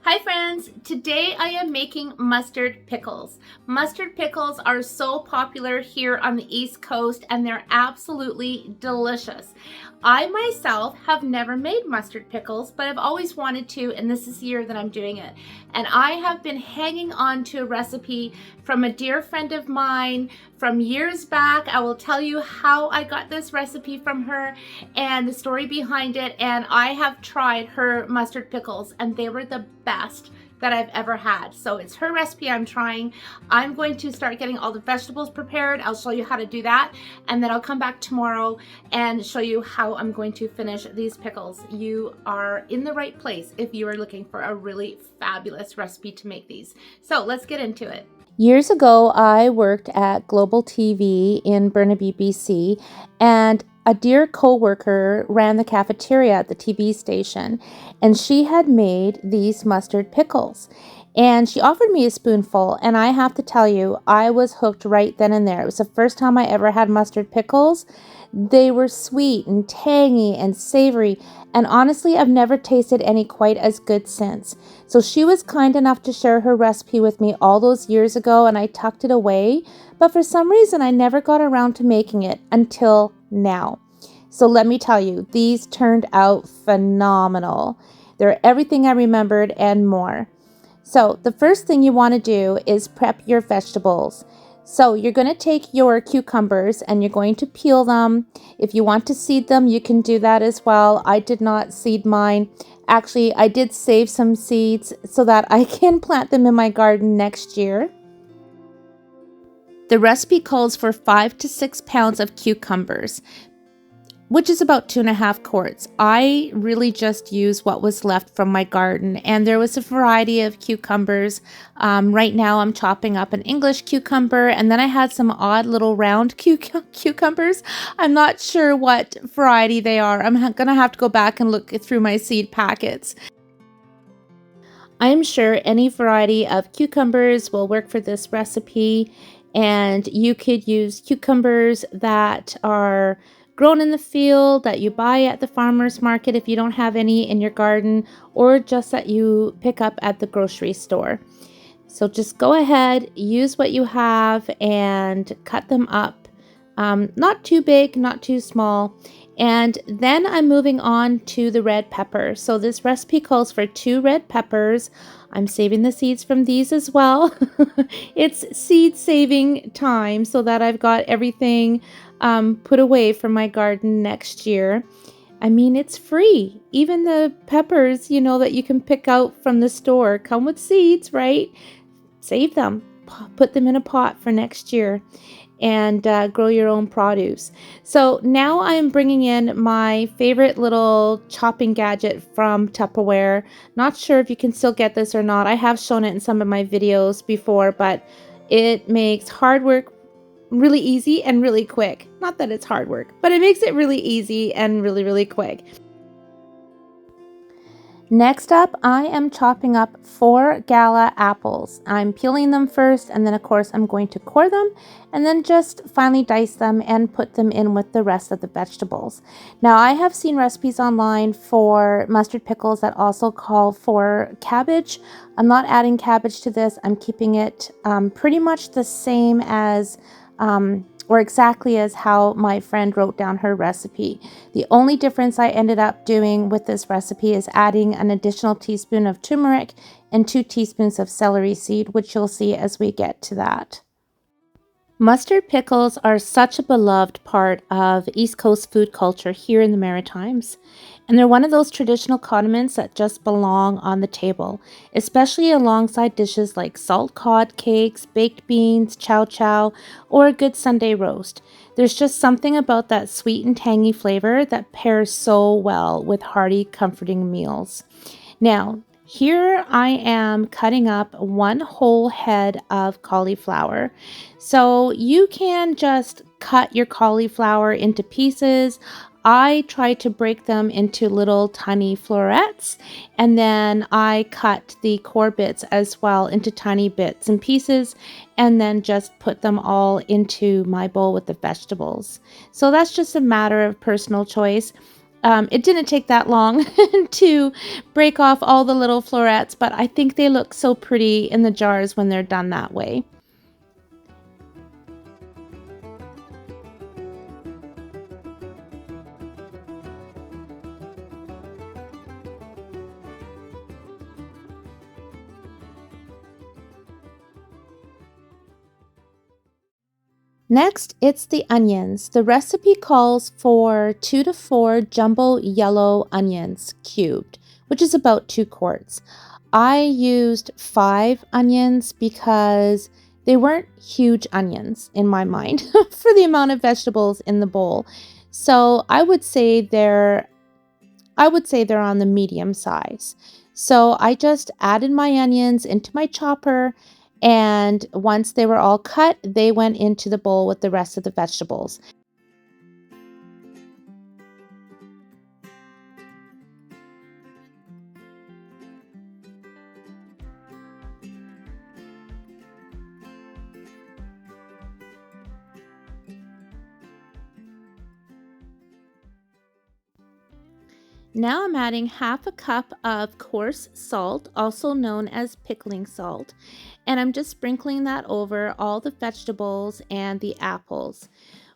Hi friends, today I am making mustard pickles. Mustard pickles are so popular here on the East Coast and they're absolutely delicious. I myself have never made mustard pickles, but I've always wanted to, and this is the year that I'm doing it. And I have been hanging on to a recipe from a dear friend of mine from years back. I will tell you how I got this recipe from her and the story behind it, and I have tried her mustard pickles and they were the best that I've ever had. So it's her recipe I'm trying. I'm going to start getting all the vegetables prepared. I'll show you how to do that, and then I'll come back tomorrow and show you how I'm going to finish these pickles. You are in the right place if you are looking for a really fabulous recipe to make these. So let's get into it. Years ago, I worked at Global TV in Burnaby, BC, and a dear co-worker ran the cafeteria at the TV station, and she had made these mustard pickles. And she offered me a spoonful, and I have to tell you, I was hooked right then and there. It was the first time I ever had mustard pickles. They were sweet and tangy and savory, and honestly, I've never tasted any quite as good since. So she was kind enough to share her recipe with me all those years ago, and I tucked it away, but for some reason I never got around to making it until now. So let me tell you, these turned out phenomenal. They're everything I remembered and more. So the first thing you want to do is prep your vegetables. So you're going to take your cucumbers and you're going to peel them. If you want to seed them, you can do that as well. I did not seed mine. Actually, I did save some seeds so that I can plant them in my garden next year. The recipe calls for 5 to 6 pounds of cucumbers, which is about 2.5 quarts. I really just used what was left from my garden, and there was a variety of cucumbers. Right now I'm chopping up an English cucumber, and then I had some odd little round cucumbers. I'm not sure what variety they are. I'm gonna have to go back and look through my seed packets. I'm sure any variety of cucumbers will work for this recipe, and you could use cucumbers that are grown in the field, that you buy at the farmer's market if you don't have any in your garden, or just that you pick up at the grocery store. So just go ahead, use what you have and cut them up. Not too big, not too small. And then I'm moving on to the red pepper. So this recipe calls for 2 red peppers. I'm saving the seeds from these as well. It's seed saving time so that I've got everything put away for my garden next year. I mean, it's free. Even the peppers, you know, that you can pick out from the store come with seeds, right? Save them. Put them in a pot for next year and grow your own produce. So now I'm bringing in my favorite little chopping gadget from Tupperware. Not sure if you can still get this or not. I have shown it in some of my videos before, but it makes hard work really easy and really quick. Not that it's hard work, but it makes it really easy and really quick. Next up, I am chopping up 4 gala apples. I'm peeling them first, and then of course I'm going to core them and then just finely dice them and put them in with the rest of the vegetables. Now, I have seen recipes online for mustard pickles that also call for cabbage. I'm not adding cabbage to this. I'm keeping it pretty much the same as or exactly as how my friend wrote down her recipe. The only difference I ended up doing with this recipe is adding an additional teaspoon of turmeric and 2 teaspoons of celery seed, which you'll see as we get to that. Mustard pickles are such a beloved part of East Coast food culture here in the Maritimes. And they're one of those traditional condiments that just belong on the table, especially alongside dishes like salt cod cakes, baked beans, chow, or a good Sunday roast. There's just something about that sweet and tangy flavor that pairs so well with hearty, comforting meals. Now, here I am cutting up 1 whole head of cauliflower. So you can just cut your cauliflower into pieces. I try to break them into little tiny florets, and then I cut the core bits as well into tiny bits and pieces, and then just put them all into my bowl with the vegetables. So that's just a matter of personal choice. It didn't take that long to break off all the little florets, but I think they look so pretty in the jars when they're done that way. Next, it's the onions. The recipe calls for 2 to 4 jumbo yellow onions cubed, which is about 2 quarts. I used 5 onions because they weren't huge onions in my mind for the amount of vegetables in the bowl. So I would say they're on the medium size. So I just added my onions into my chopper, and once they were all cut, they went into the bowl with the rest of the vegetables. Now I'm adding half a cup of coarse salt, also known as pickling salt, and I'm just sprinkling that over all the vegetables and the apples.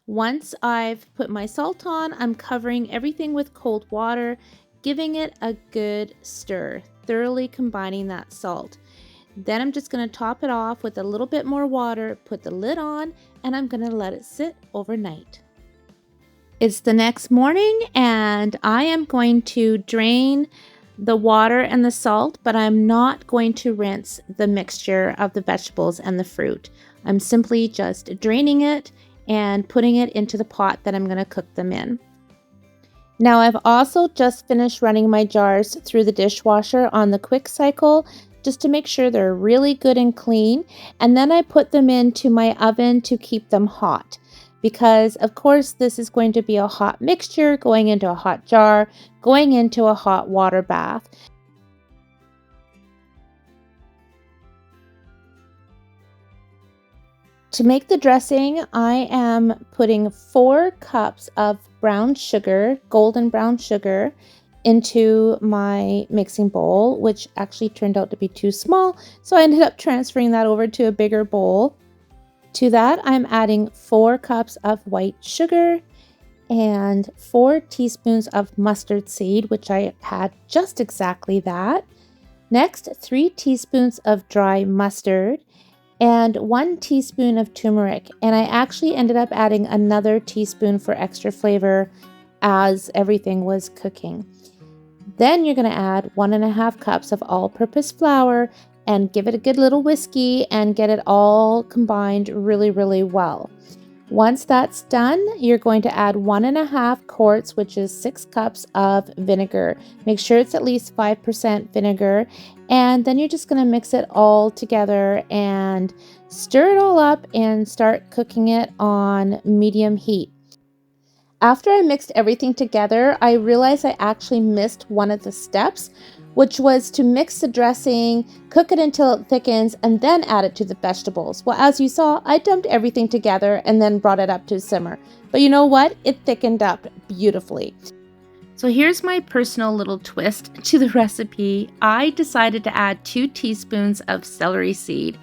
Once I've put my salt on, I'm covering everything with cold water, giving it a good stir, thoroughly combining that salt. Then I'm just going to top it off with a little bit more water, put the lid on, and I'm going to let it sit overnight. It's the next morning and I am going to drain the water and the salt, but I'm not going to rinse the mixture of the vegetables and the fruit. I'm simply just draining it and putting it into the pot that I'm going to cook them in. Now I've also just finished running my jars through the dishwasher on the quick cycle just to make sure they're really good and clean, and then I put them into my oven to keep them hot. Because of course this is going to be a hot mixture going into a hot jar, going into a hot water bath. To make the dressing, I am putting 4 cups of brown sugar, golden brown sugar, into my mixing bowl, which actually turned out to be too small, so I ended up transferring that over to a bigger bowl. To that, I'm adding 4 cups of white sugar and 4 teaspoons of mustard seed, which I had just exactly that. Next, 3 teaspoons of dry mustard and 1 teaspoon of turmeric. And I actually ended up adding another teaspoon for extra flavor as everything was cooking. Then you're going to add 1.5 cups of all-purpose flour and give it a good little whiskey and get it all combined really, really well. Once that's done, you're going to add 1.5 quarts, which is 6 cups of vinegar. Make sure it's at least 5% vinegar, and then you're just going to mix it all together and stir it all up and start cooking it on medium heat. After I mixed everything together, I realized I actually missed one of the steps, which was to mix the dressing, cook it until it thickens, and then add it to the vegetables. Well, as you saw, I dumped everything together and then brought it up to simmer. But you know what? It thickened up beautifully. So here's my personal little twist to the recipe. I decided to add 2 teaspoons of celery seed.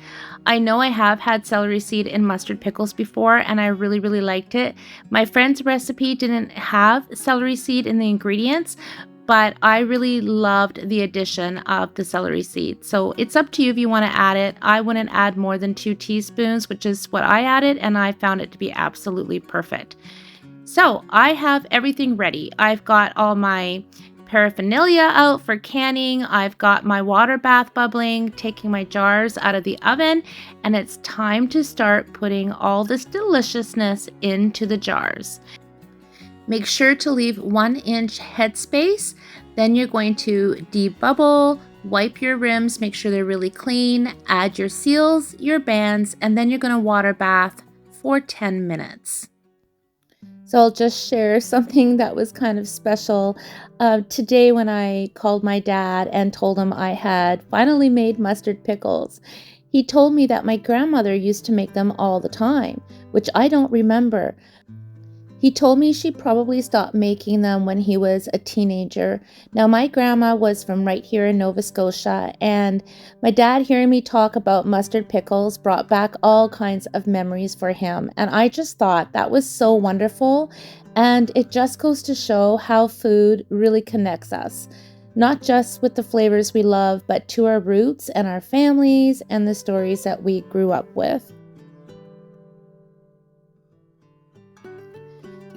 I know I have had celery seed in mustard pickles before and I really, really liked it. My friend's recipe didn't have celery seed in the ingredients, but I really loved the addition of the celery seed. So it's up to you if you want to add it. I wouldn't add more than 2 teaspoons, which is what I added, and I found it to be absolutely perfect. So I have everything ready. I've got all my paraphernalia out for canning. I've got my water bath bubbling, taking my jars out of the oven, and it's time to start putting all this deliciousness into the jars. Make sure to leave 1-inch headspace. Then you're going to debubble, wipe your rims, make sure they're really clean, add your seals, your bands, and then you're going to water bath for 10 minutes. So I'll just share something that was kind of special. Today when I called my dad and told him I had finally made mustard pickles, he told me that my grandmother used to make them all the time, which I don't remember. He told me she probably stopped making them when he was a teenager. Now, my grandma was from right here in Nova Scotia, and my dad hearing me talk about mustard pickles brought back all kinds of memories for him. And I just thought that was so wonderful. And it just goes to show how food really connects us, not just with the flavors we love, but to our roots and our families and the stories that we grew up with.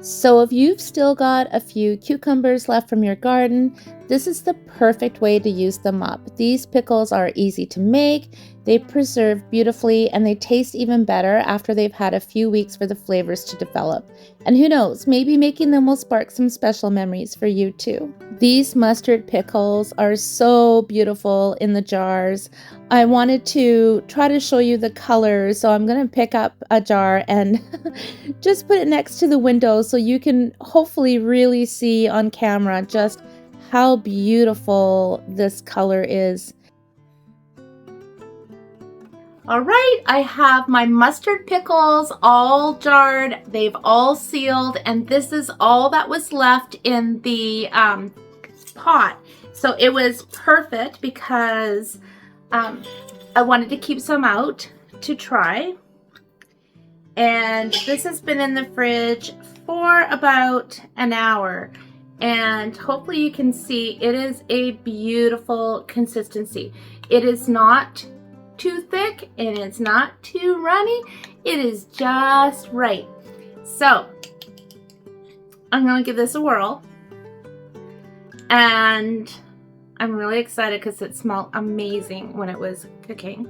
So if you've still got a few cucumbers left from your garden, this is the perfect way to use them up. These pickles are easy to make, they preserve beautifully, and they taste even better after they've had a few weeks for the flavors to develop. And who knows, maybe making them will spark some special memories for you too. These mustard pickles are so beautiful in the jars. I wanted to try to show you the colors, so I'm going to pick up a jar and just put it next to the window so you can hopefully really see on camera just how beautiful this color is. All right, I have my mustard pickles all jarred. They've all sealed, and this is all that was left in the pot. So it was perfect because I wanted to keep some out to try. And this has been in the fridge for about an hour. And hopefully you can see it is a beautiful consistency. It is not too thick and it's not too runny. It is just right. So I'm gonna give this a whirl, and I'm really excited because it smelled amazing when it was cooking.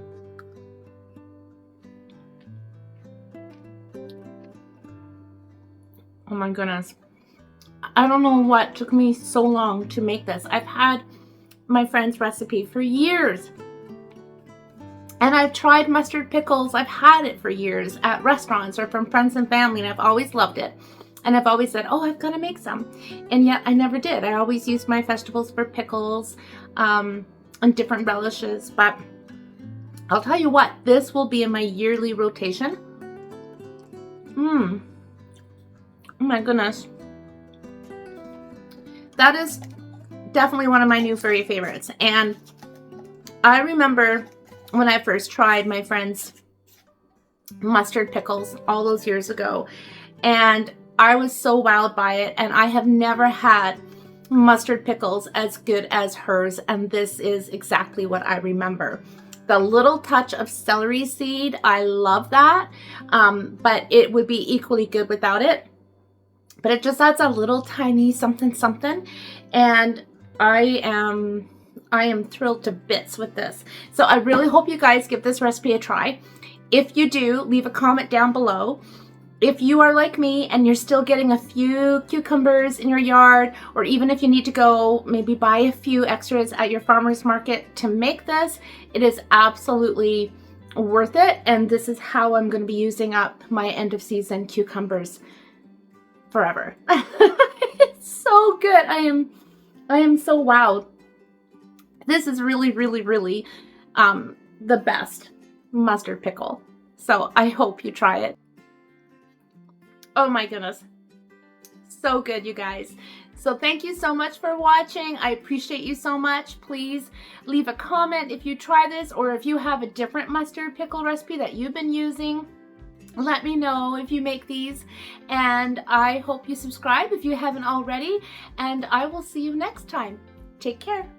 Oh my goodness. I don't know what took me so long to make this. I've had my friend's recipe for years. And I've tried mustard pickles. I've had it for years at restaurants or from friends and family, and I've always loved it. And I've always said, oh, I've got to make some. And yet I never did. I always used my vegetables for pickles and different relishes. But I'll tell you what, this will be in my yearly rotation. Oh my goodness. That is definitely one of my new furry favorites. And I remember when I first tried my friend's mustard pickles all those years ago, and I was so wowed by it, and I have never had mustard pickles as good as hers, and this is exactly what I remember. The little touch of celery seed, I love that, but it would be equally good without it. But it just adds a little tiny something something, and I am thrilled to bits with this. So I really hope you guys give this recipe a try. If you do, leave a comment down below. If you are like me and you're still getting a few cucumbers in your yard, or even if you need to go maybe buy a few extras at your farmer's market to make this, it is absolutely worth it. And this is how I'm going to be using up my end of season cucumbers forever. It's so good. I am so wowed. This is really, really, really the best mustard pickle. So I hope you try it. Oh my goodness. So good, you guys. So thank you so much for watching. I appreciate you so much. Please leave a comment if you try this, or if you have a different mustard pickle recipe that you've been using. Let me know if you make these, and I hope you subscribe if you haven't already, and I will see you next time. Take care.